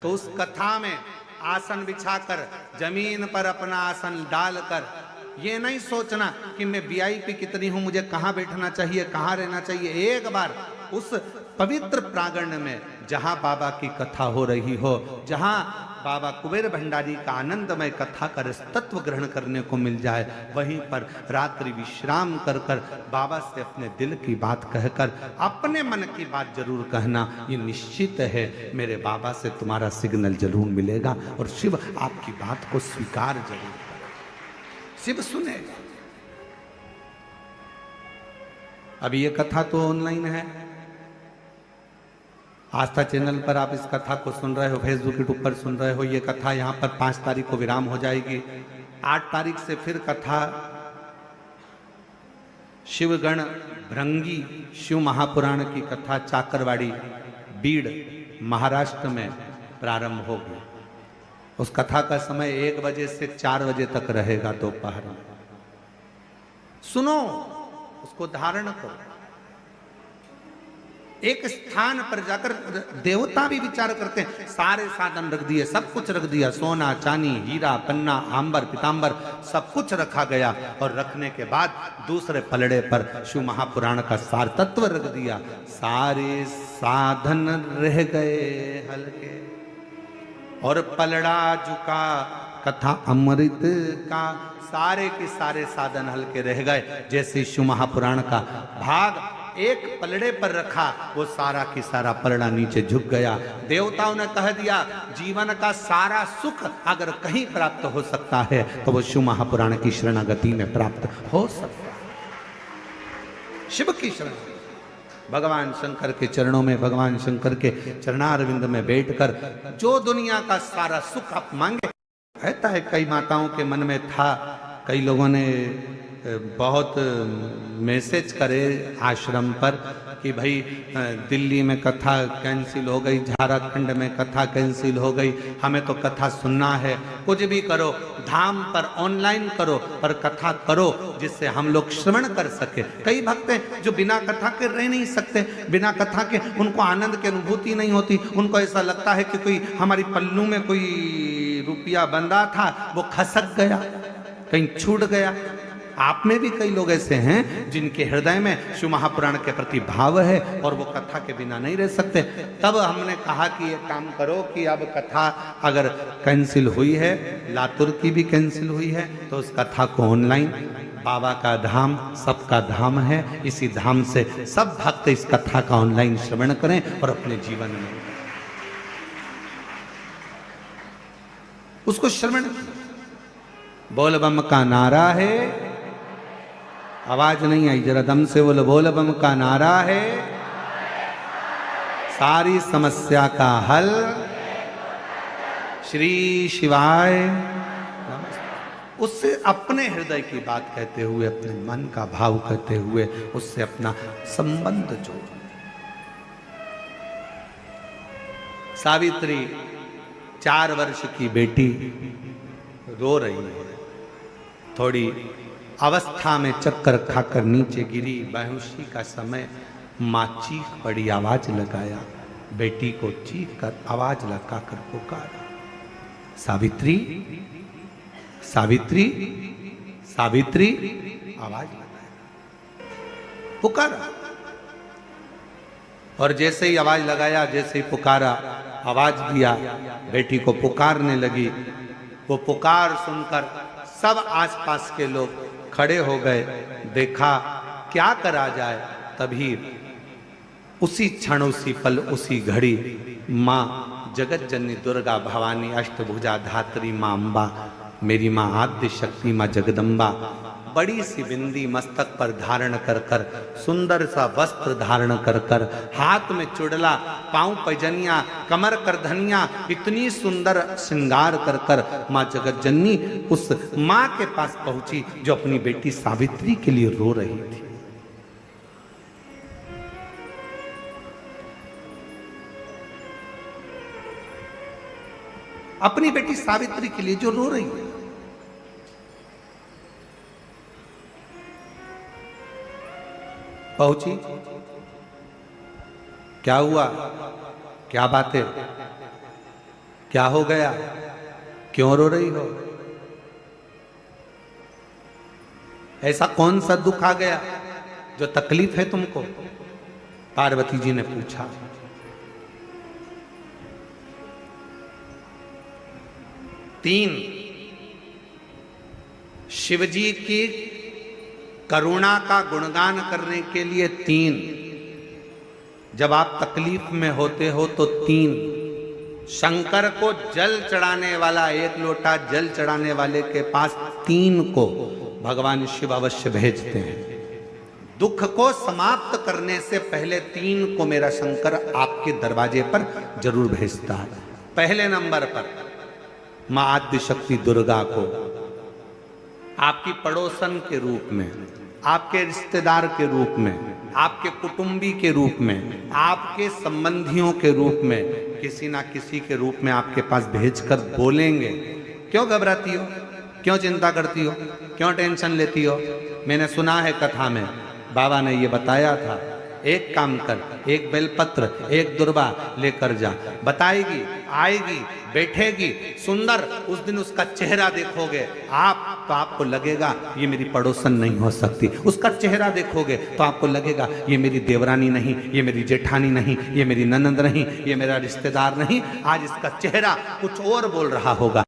तो उस कथा में आसन बिछाकर जमीन पर अपना आसन डालकर ये नहीं सोचना कि मैं वीआईपी कितनी हूं, मुझे कहां बैठना चाहिए, कहां रहना चाहिए। एक बार उस पवित्र प्रांगण में जहां बाबा की कथा हो रही हो, जहां बाबा कुबेर भंडारी का आनंदमय कथा कर तत्व ग्रहण करने को मिल जाए, वहीं पर रात्रि विश्राम कर कर बाबा से अपने दिल की बात कहकर अपने मन की बात जरूर कहना। ये निश्चित है मेरे बाबा से तुम्हारा सिग्नल जरूर मिलेगा और शिव आपकी बात को स्वीकार जरूर करेगा, शिव सुनेगा। अभी ये कथा तो ऑनलाइन है, आस्था चैनल पर आप इस कथा को सुन रहे हो, फेसबुक यूट्यूब पर सुन रहे हो। ये कथा यहाँ पर 5 तारीख को विराम हो जाएगी। 8 तारीख से फिर कथा शिवगण भृंगी शिव महापुराण की कथा चाकरवाड़ी बीड़ महाराष्ट्र में प्रारंभ होगी। उस कथा का समय 1 बजे से 4 बजे तक रहेगा दोपहर में। सुनो, उसको धारण करो। एक स्थान पर जाकर देवता भी विचार करते हैं, सारे साधन रख दिए, सब कुछ रख दिया, सोना चांदी हीरा पन्ना आंबर पीतांबर सब कुछ रखा गया। और रखने के बाद दूसरे पलड़े पर शिव महापुराण का सार तत्व रख दिया। सारे साधन रह गए हल्के और पलड़ा झुका कथा अमृत का। सारे के सारे साधन हल्के रह गए। जैसे शिव महापुराण का भाग एक पलड़े पर रखा, वो सारा की सारा पलड़ा नीचे झुक गया। देवताओं ने कह दिया जीवन का सारा सुख अगर कहीं प्राप्त हो सकता है तो वो शिव महापुराण की शरणागति में प्राप्त हो सकता है। शिव की शरण, भगवान शंकर के चरणों में, भगवान शंकर के चरणारविंद में बैठकर जो दुनिया का सारा सुख आप मांगे। कहता है कई माताओं के मन में था, कई लोगों ने बहुत मैसेज करे आश्रम पर कि भाई दिल्ली में कथा कैंसिल हो गई, झारखंड में कथा कैंसिल हो गई, हमें तो कथा सुनना है। कुछ भी करो, धाम पर ऑनलाइन करो, पर कथा करो जिससे हम लोग श्रवण कर सके। कई भक्त हैं जो बिना कथा के रह नहीं सकते, बिना कथा के उनको आनंद की अनुभूति नहीं होती। उनको ऐसा लगता है कि कोई हमारी पल्लू में कोई रुपया बंधा था, वो खसक गया, कहीं छूट गया। आप में भी कई लोग ऐसे हैं जिनके हृदय में शिव महापुराण के प्रति भाव है और वो कथा के बिना नहीं रह सकते। तब हमने कहा कि ये काम करो कि अब कथा अगर कैंसिल हुई है, लातूर की भी कैंसिल हुई है, तो उस कथा को ऑनलाइन, बाबा का धाम सबका धाम है, इसी धाम से सब भक्त इस कथा का ऑनलाइन श्रवण करें और अपने जीवन में उसको श्रवण। बोल बम का नारा है, आवाज नहीं आई, जरा दम से बोलो। बोल बम का नारा है, सारी समस्या का हल श्री शिवाय। उससे अपने हृदय की बात कहते हुए, अपने मन का भाव कहते हुए उससे अपना संबंध जोड़। सावित्री 4 वर्ष की बेटी रो रही है, थोड़ी अवस्था में चक्कर खाकर नीचे गिरी। बेहोशी का समय, माँ चीख पड़ी, आवाज लगाया, बेटी को चीख कर आवाज लगाकर पुकारा, सावित्री सावित्री सावित्री। आवाज लगाया, पुकारा। और जैसे ही आवाज लगाया, जैसे ही पुकारा, आवाज दिया, बेटी को पुकारने लगी। वो पुकार सुनकर सब आसपास के लोग खड़े हो गए। देखा क्या करा जाए। तभी उसी क्षण, उसी पल, उसी घड़ी माँ जगत जननी दुर्गा भवानी अष्टभुजा धात्री माँ अम्बा, मेरी माँ आद्य शक्ति माँ जगदम्बा, बड़ी सी बिंदी मस्तक पर धारण कर कर, सुंदर सा वस्त्र धारण कर कर, हाथ में चुड़ला, पांव पैजनिया, कमर कर धनिया, इतनी सुंदर श्रृंगार कर कर माँ जगत जननी उस माँ के पास पहुंची जो अपनी बेटी सावित्री के लिए रो रही थी। अपनी बेटी सावित्री के लिए जो रो रही है। पहुंची, क्या हुआ, क्या बात है? क्या हो गया, क्यों रो रही हो, ऐसा कौन सा दुख आ गया जो तकलीफ है तुमको? पार्वती जी ने पूछा। तीन, शिवजी की करुणा का गुणगान करने के लिए तीन, जब आप तकलीफ में होते हो तो तीन, शंकर को जल चढ़ाने वाला, एक लोटा जल चढ़ाने वाले के पास तीन को भगवान शिव अवश्य भेजते हैं। दुख को समाप्त करने से पहले तीन को मेरा शंकर आपके दरवाजे पर जरूर भेजता है। पहले नंबर पर मां आद्य शक्ति दुर्गा को आपकी पड़ोसन के रूप में, आपके रिश्तेदार के रूप में, आपके कुटुंबी के रूप में, आपके संबंधियों के रूप में, किसी ना किसी के रूप में आपके पास भेजकर बोलेंगे, क्यों घबराती हो, क्यों चिंता करती हो, क्यों टेंशन लेती हो? मैंने सुना है कथा में बाबा ने ये बताया था, एक काम कर, एक बेलपत्र, एक दुर्वा लेकर जा, बताएगी, आएगी, बैठेगी, सुंदर, उस दिन उसका चेहरा देखोगे आप तो आपको लगेगा ये मेरी पड़ोसन नहीं हो सकती। उसका चेहरा देखोगे तो आपको लगेगा ये मेरी देवरानी नहीं, ये मेरी जेठानी नहीं, ये मेरी ननंद नहीं, ये मेरा रिश्तेदार नहीं। आज इसका चेहरा कुछ और बोल रहा होगा।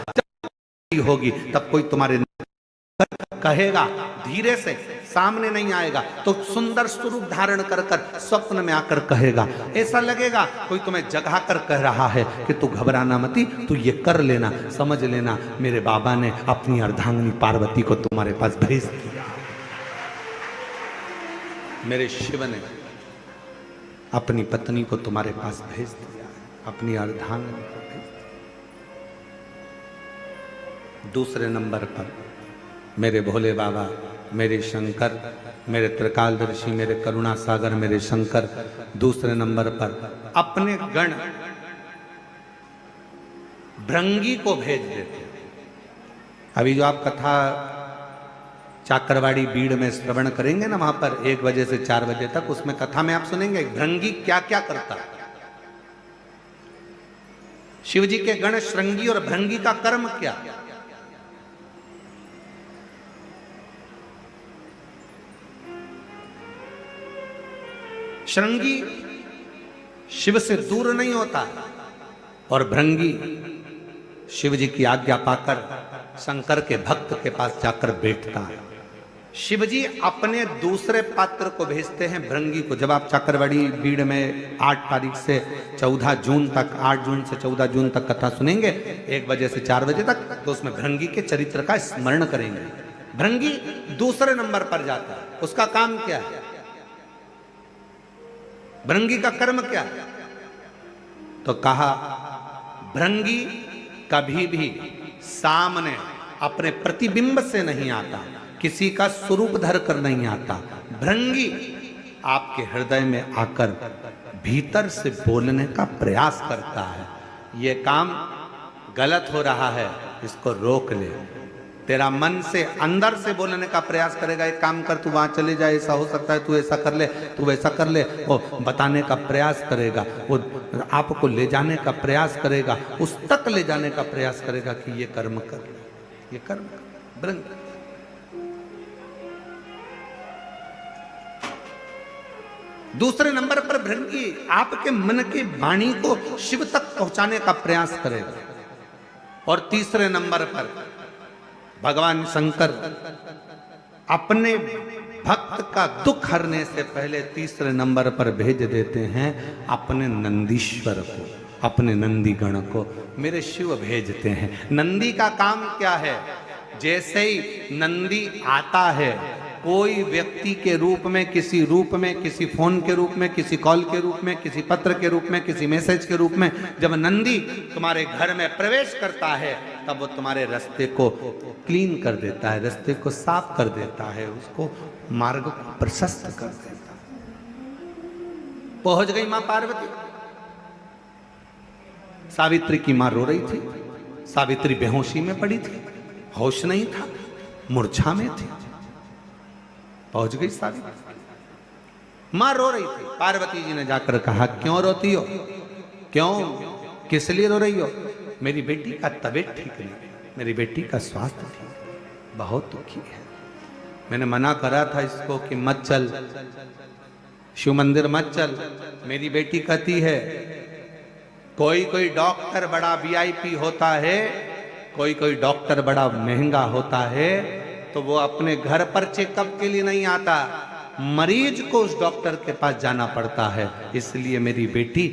जब होगी तब कोई तुम्हारे कहेगा, धीरे से, सामने नहीं आएगा तो सुंदर स्वरूप धारण कर कर स्वप्न में आकर कहेगा। ऐसा लगेगा कोई तुम्हें जगा कर कह रहा है कि तू घबराना मती, तू ये कर लेना, समझ लेना मेरे बाबा ने अपनी अर्धांगिनी पार्वती को तुम्हारे पास भेज दिया, मेरे शिव ने अपनी पत्नी को तुम्हारे पास भेज दिया, अपनी अर्धांगिनी को भेज दिया। दूसरे नंबर पर मेरे भोले बाबा, मेरे शंकर, मेरे त्रिकालदर्शी, मेरे करुणा सागर, मेरे शंकर दूसरे नंबर पर अपने गण भृंगी को भेज देते। अभी जो आप कथा चाकरवाड़ी बीड़ में श्रवण करेंगे ना, वहां पर 1 बजे से 4 बजे तक, उसमें कथा में आप सुनेंगे भृंगी क्या क्या करता। शिवजी के गण श्रृंगी और भृंगी का कर्म क्या? श्रृंगी शिव से दूर नहीं होता और भृंगी शिव जी की आज्ञा पाकर शंकर के भक्त के पास जाकर बैठता है। शिव जी अपने दूसरे पात्र को भेजते हैं भृंगी को। जब आप चाकरवाड़ी बीड़ में 8 तारीख से 14 जून तक, 8 जून से 14 जून तक कथा सुनेंगे 1 बजे से 4 बजे तक, तो उसमें भृंगी के चरित्र का स्मरण करेंगे। भृंगी दूसरे नंबर पर जाता है। उसका काम क्या है? भृंगी का कर्म क्या है? तो कहा भृंगी कभी भी सामने अपने प्रतिबिंब से नहीं आता, किसी का स्वरूप धर कर नहीं आता। भृंगी आपके हृदय में आकर भीतर से बोलने का प्रयास करता है। ये काम गलत हो रहा है, इसको रोक ले। तेरा मन से अंदर से बोलने का प्रयास करेगा, एक काम कर, तू वहां चले जाए, ऐसा हो सकता है, तू ऐसा कर ले, तू वैसा कर ले। वो बताने का प्रयास करेगा, वो आपको ले जाने का प्रयास करेगा, उस तक ले जाने का प्रयास करेगा कि ये कर्म कर, ये कर्म कर। भृंग दूसरे नंबर पर भृंगी आपके मन की वाणी को शिव तक पहुंचाने का प्रयास करेगा। और तीसरे नंबर पर भगवान शंकर अपने भक्त का दुख हरने से पहले तीसरे नंबर पर भेज देते हैं अपने नंदीश्वर को, अपने नंदी गण को मेरे शिव भेजते हैं। नंदी का काम क्या है? जैसे ही नंदी आता है, कोई व्यक्ति के रूप में, किसी रूप में, किसी फोन के रूप में, किसी कॉल के रूप में, किसी पत्र के रूप में, किसी मैसेज के रूप में, जब नंदी तुम्हारे घर में प्रवेश करता है तब वो तुम्हारे रास्ते को क्लीन कर देता है, रास्ते को साफ कर देता है, उसको मार्ग को प्रशस्त कर देता है। पहुंच गई मां पार्वती। सावित्री की मां रो रही थी। सावित्री बेहोशी में पड़ी थी, होश नहीं था, मूर्छा में थी। पहुंच गई सावित्री, मां रो रही थी। पार्वती जी ने जाकर कहा क्यों रोती हो, क्यों, किस लिए रो रही हो? मेरी बेटी का तबीयत ठीक नहीं है, मेरी बेटी का स्वास्थ्य ठीक है, बहुत दुखी है। मैंने मना करा था इसको कि मत चल, शिव मंदिर मत चल। मेरी बेटी कहती है कोई कोई डॉक्टर बड़ा वीआईपी होता है, कोई कोई डॉक्टर बड़ा महंगा होता है, तो वो अपने घर पर चेकअप के लिए नहीं आता, मरीज को उस डॉक्टर के पास जाना पड़ता है। इसलिए मेरी बेटी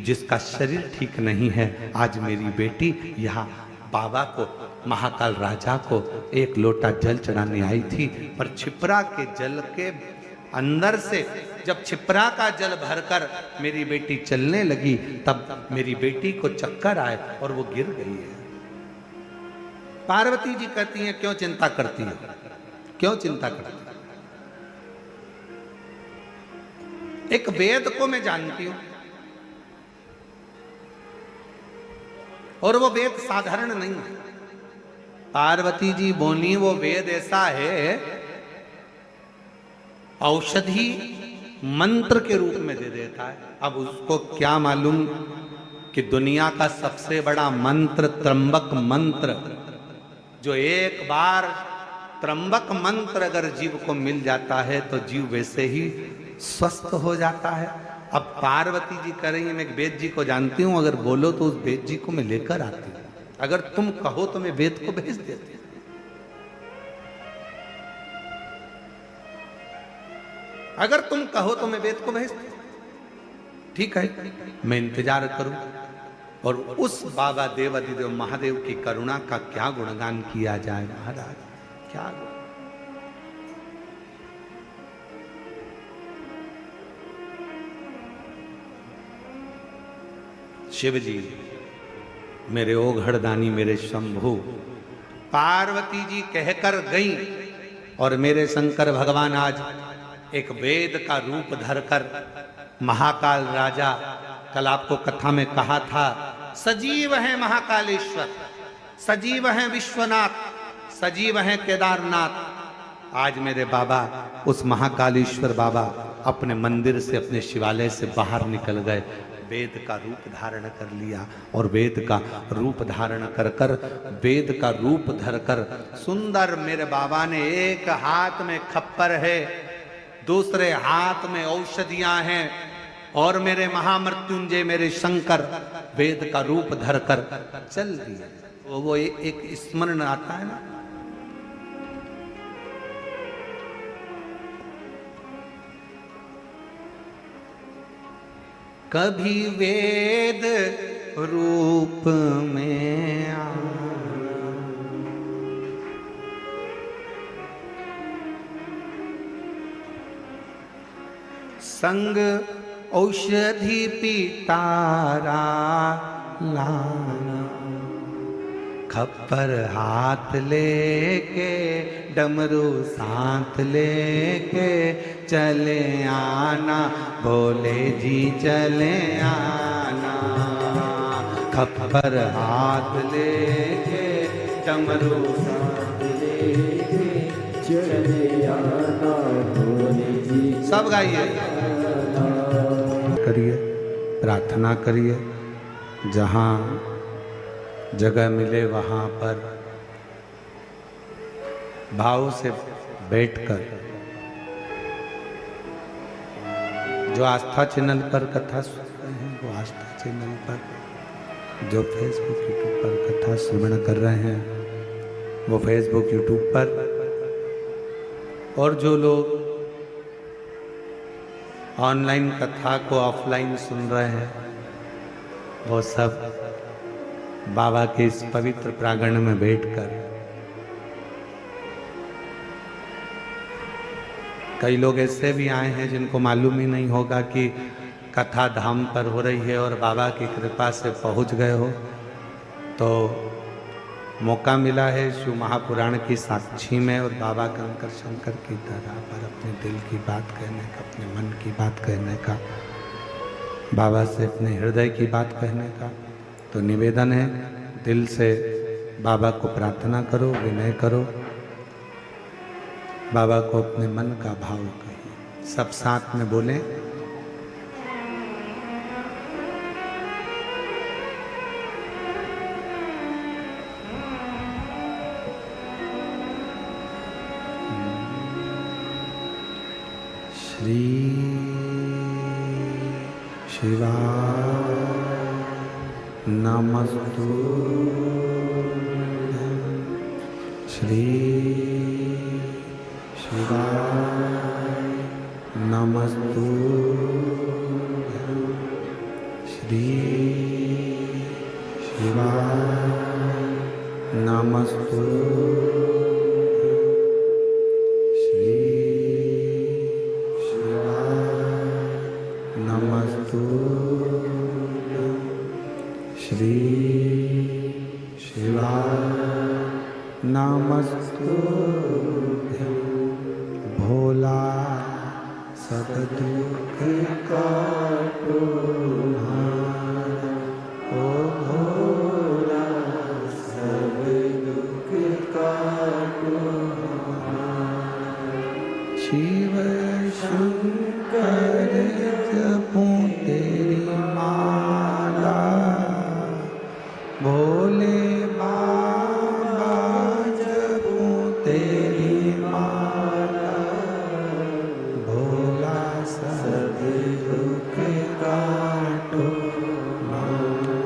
जिसका शरीर ठीक नहीं है, आज मेरी बेटी यहाँ बाबा को, महाकाल राजा को एक लोटा जल चढ़ाने आई थी। पर छिपरा के जल के अंदर से जब छिपरा का जल भरकर मेरी बेटी चलने लगी, तब मेरी बेटी को चक्कर आए और वो गिर गई है। पार्वती जी कहती हैं क्यों चिंता करती है, क्यों चिंता करती है? एक वेद को मैं जानती हूं, और वो वेद साधारण नहीं है। पार्वती जी बोली वो वेद ऐसा है, औषधि मंत्र के रूप में दे देता है। अब उसको क्या मालूम कि दुनिया का सबसे बड़ा मंत्र त्र्यंबक मंत्र, जो एक बार त्र्यंबक मंत्र अगर जीव को मिल जाता है तो जीव वैसे ही स्वस्थ हो जाता है। अब पार्वती जी कह रही है मैं वेद जी को जानती हूं, अगर बोलो तो उस वेद जी को मैं लेकर आती हूं, अगर तुम कहो तो मैं वेद को भेज देती हूं। अगर तुम कहो तो मैं वेद को भेज दूं, ठीक है, मैं इंतजार करूं। और उस बाबा देवाधिदेव महादेव की करुणा का क्या गुणगान किया जाए महाराज, क्या शिव जी मेरे ओघड़दानी, मेरे शंभु। पार्वती जी कहकर गई और मेरे शंकर भगवान आज एक वेद का रूप धरकर महाकाल राजा, कल आपको कथा में कहा था, सजीव है महाकालेश्वर, सजीव है विश्वनाथ, सजीव है केदारनाथ। आज मेरे बाबा, उस महाकालेश्वर बाबा अपने मंदिर से, अपने शिवालय से बाहर निकल गए, वेद का रूप धारण कर लिया। और वेद का रूप धारण कर कर, वेद का रूप धरकर सुंदर मेरे बाबा ने, एक हाथ में खप्पर है, दूसरे हाथ में औषधियां हैं, और मेरे महामृत्युंजय मेरे शंकर वेद का रूप धरकर चल दिए। वो एक स्मरण आता है ना, कभी वेद रूप में आ, संग औषधि पितारा लाना, खप्पर हाथ लेके डमरू साथ लेके चले आना, भोले जी चले आना, खप्पर हाथ लेके डमरू साथ लेके चले आना, भोले जी। सब गाइए, करिए, प्रार्थना करिए, जहाँ जगह मिले वहाँ पर भाव से बैठकर, जो आस्था चैनल पर कथा सुन रहे हैं वो आस्था चैनल पर, जो फेसबुक यूट्यूब पर कथा श्रवण कर रहे हैं वो फेसबुक यूट्यूब पर, और जो लोग ऑनलाइन कथा को ऑफलाइन सुन रहे हैं वो सब बाबा के इस पवित्र प्रांगण में बैठकर, कई लोग ऐसे भी आए हैं जिनको मालूम ही नहीं होगा कि कथा धाम पर हो रही है और बाबा की कृपा से पहुंच गए हो, तो मौका मिला है शिव महापुराण की साक्षी में और बाबा कंकर शंकर की तरह पर अपने दिल की बात कहने का, अपने मन की बात कहने का, बाबा से अपने हृदय की बात कहने का। तो निवेदन है, दिल से बाबा को प्रार्थना करो, विनय करो, बाबा को अपने मन का भाव कहिए। सब साथ में बोलें, श्री शिवाय नमस्तुभ्यं। श्री शिवाय नमस्तुभ्यं। श्री शिवाय नमस्तुभ्यं। श्री शिवाय नमस्तुभ्यं। श्री शिवाय नमस्तुभ्यं। भोला सब दुख काटो हारा, ओ भोला सब दुख काटो हारा। शिव शंकर जपूं तेरी माला, भोले बाबा जपूं तेरी माला। भोला सब दुख काटो हारा,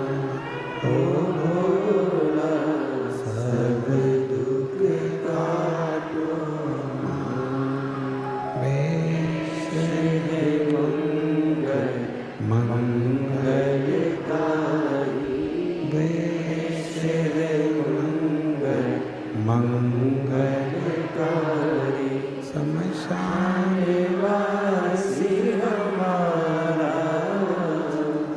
ओ भोला सब दुख काटो हारा। मंगलकारी शमशान वासी हमारा,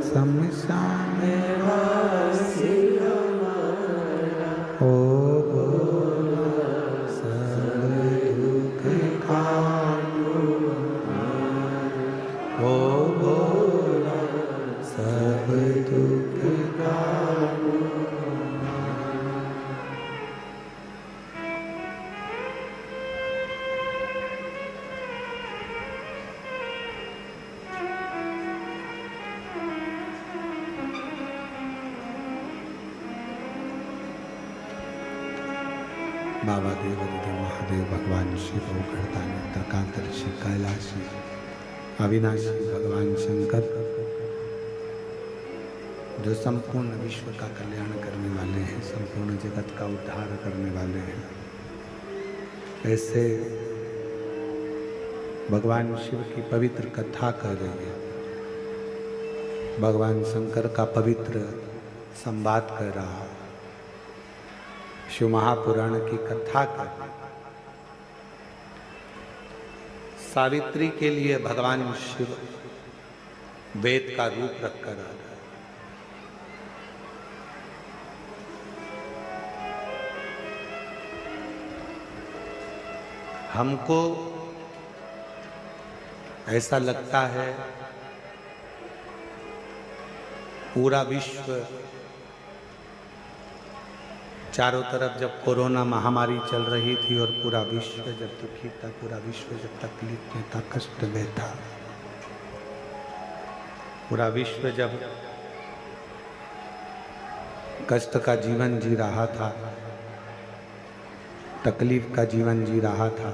शमशान वासी हमारा। ओ भोला सब दुख काटो हारा, ओ भोला सब दुख काटो। बाबा देवादिदेव महादेव भगवान शिव गणतानी तर्कांतरिक्षी कैलाशी अविनाशी भगवान शंकर जो संपूर्ण विश्व का कल्याण करने वाले हैं, संपूर्ण जगत का उद्धार करने वाले हैं, ऐसे भगवान शिव की पवित्र कथा कर रही है, भगवान शंकर का पवित्र संवाद कर रहा है, शिव महापुराण की कथा कर। सावित्री के लिए भगवान शिव वेद का रूप रखकर आ रहा है। हमको ऐसा लगता है पूरा विश्व चारों तरफ जब कोरोना महामारी चल रही थी और पूरा विश्व जब दुखी था, पूरा विश्व जब तकलीफ में था, कष्ट में था, पूरा विश्व जब कष्ट का जीवन जी रहा था, तकलीफ का जीवन जी रहा था,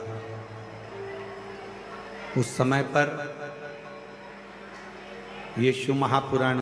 उस समय पर ये शिव महापुराण